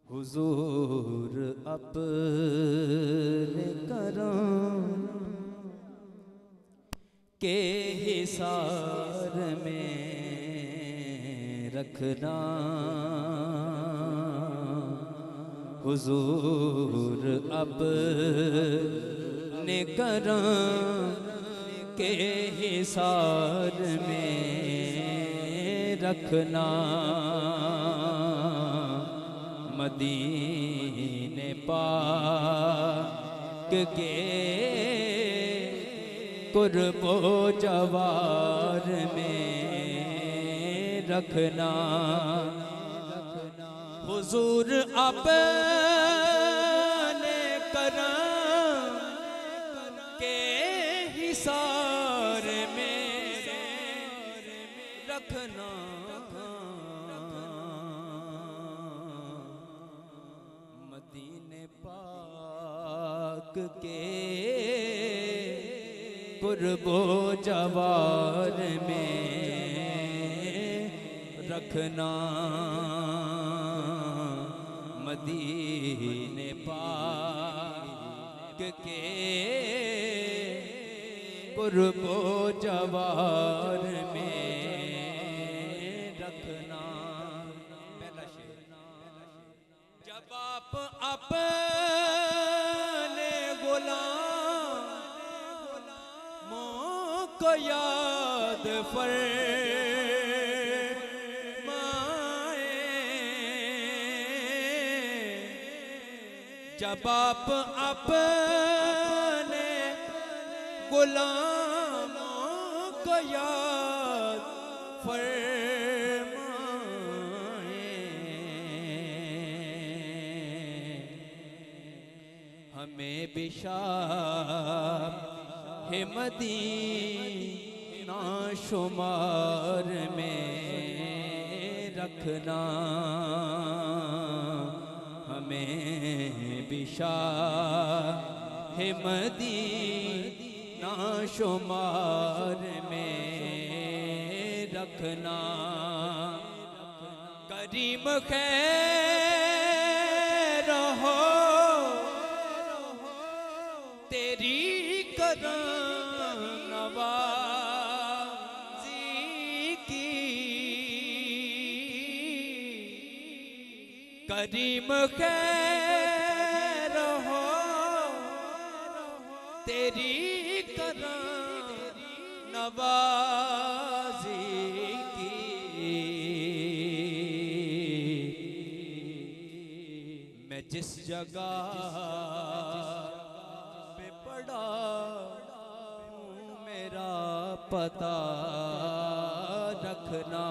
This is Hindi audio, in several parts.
हुजूर अपने करम के हिसार में रखना, हुजूर अपने करम के हिसार में रखना। मदीने पाक के कुर्बो जवार में रखना। हुजूर अपने करम के हिसार में रखना। मदीने पाक के कुर्बो जवार में रखना। मदीने पाक के कुर्बो जवार में रखना। पहला शेर। जब आप अपने गुलामों को याद फरमाए, जब आप अपने गुलामों को याद फरमाए, हमें बिशार मदीना शुमार में रखना। हमें बिशार मदीना शुमार में रखना। करीम खैर हो तेरी करम नवाज़ी की, करीम खैर हो तेरी करम नवाज़ी की। मैं जिस जगह मेरा पता रखना।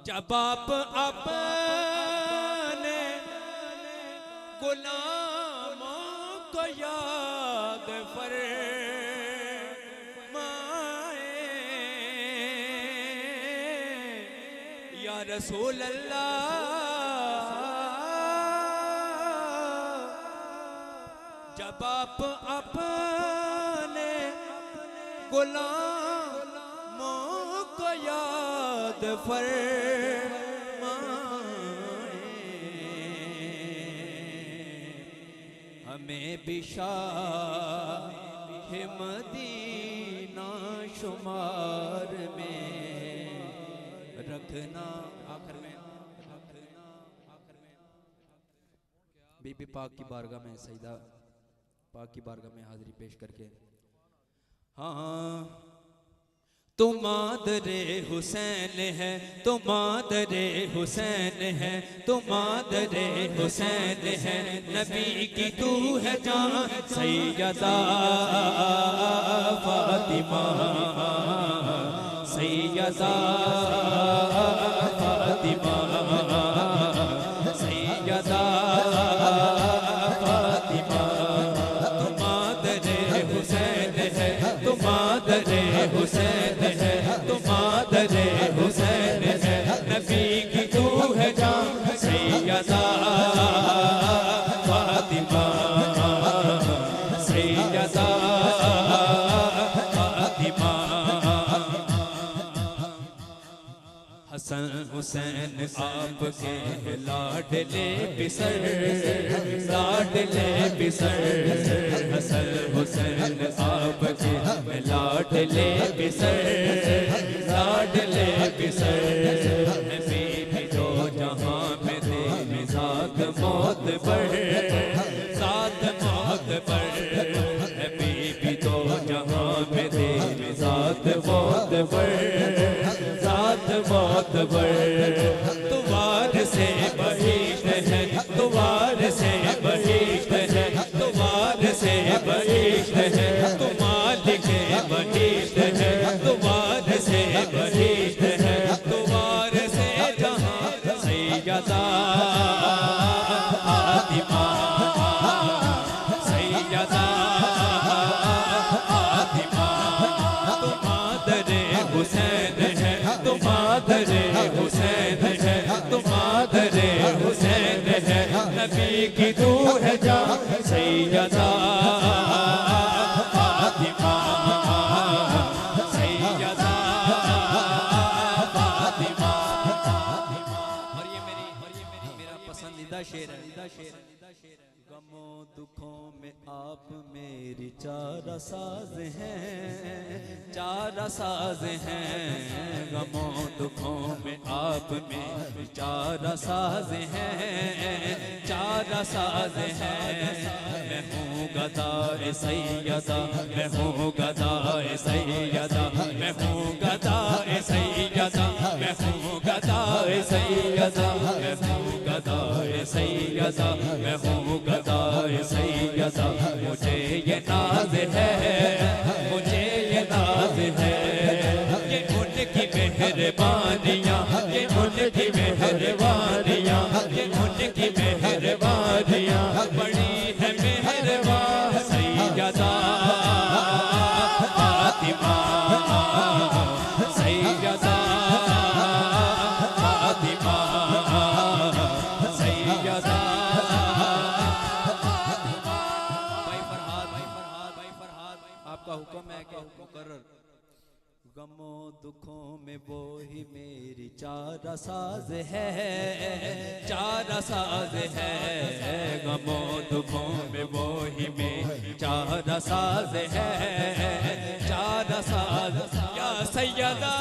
जब आप अपने गुलामों को याद फरमाए, या रसूल अल्लाह जब आप अपने गुलामों को याद फरमाए, हमें बिशार मदीना शुमार में रखना। आखिर में बीबी पाक की बारगाह में सईदा पाक की बारगाह में हाजिरी पेश करके, हाँ तुम मादरे हुसैन है, तुम मादरे हुसैन है, तुम मादरे हुसैन है, नबी की तू है जान सैयदा फातिमा, सैयदा फातिमा, सैयदा हुसैन है, तुम मादरे हुसैन है, नबी की तू है जान सैयदा फातिमा, सैयदा फातिमा। हसन हुसैन आपके लाडले बिसर, लाडले बिसर, हसन हुसैन आपके लाडले बिसर, लाडले बिसर, बीबी दो जहां में दे मिजाज मौत पर, साथ मौत पर, बीबी दो जहां में दे मिजाज मौत पर, साथ मौत पर, तुम्हार से बहिश्त है, तुम्हार से बहिश्त है, तुम्हार से बहिश्त है, तुम्हार के बहिश्त है, तुम्हार से बहिश्त है, तुम्हार से जहां सैयदा फातिमा, सैयदा फातिमा, तुम आदरे हुसैन है, तुम आदरे हुसैन है, तुम आदरे हुसैन है, नबी की दूर है जा सैयदा फातिमा, सैयदा फातिमा। और ये मेरा पसंदीदा शेर है, गमों दुखों में आप मेरी चारा साज हैं, चारा साज हैं, गमों दुखों में आप मेरी चारा साज हैं, चारा साज हैं, मैं हूँ गदाए सैयदा, मैं हूँ गदाए सैयदा, मैं हूँ गदाए सैयदा, मैं हूँ गदाए सैयदा, मैं हूँ गदाए सैयदा, मैं हूँ गदाए सैयदा, मुझे ये नाज है, मुझे ये नाज है, ये उनकी मेहरबानियाँ, ये उनकी मेहरबानियाँ, ये उनकी मेहरबानियाँ, बड़ी है मेहरबान सैयदा फातिमा, सैयदा फातिमा, सैयदा। आपका हुक्म है कि मुकर्रर गमों दुखों में वो ही मेरी चारा साज है, चारा साज है, गमों दुखों में वो ही मेरी चारा साज है, चारा साज या सैयदा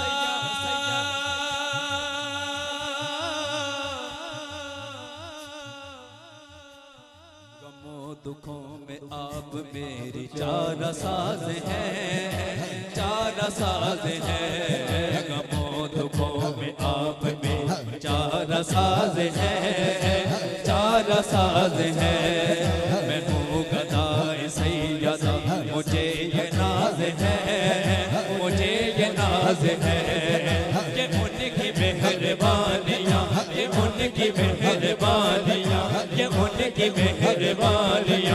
दुखों में आप मेरी चारा साज हैं, चारा साज हैं, गमों दुखों में आप मेरी चारा साज हैं, चारा साज हैं, मैं हूँ गदाए सैयदा, मुझे ये नाज है, मुझे ये नाज है, ये उनकी मेहरबानियाँ, ये उनकी मेहरबानियाँ, ये उनकी मेहरबानियाँ,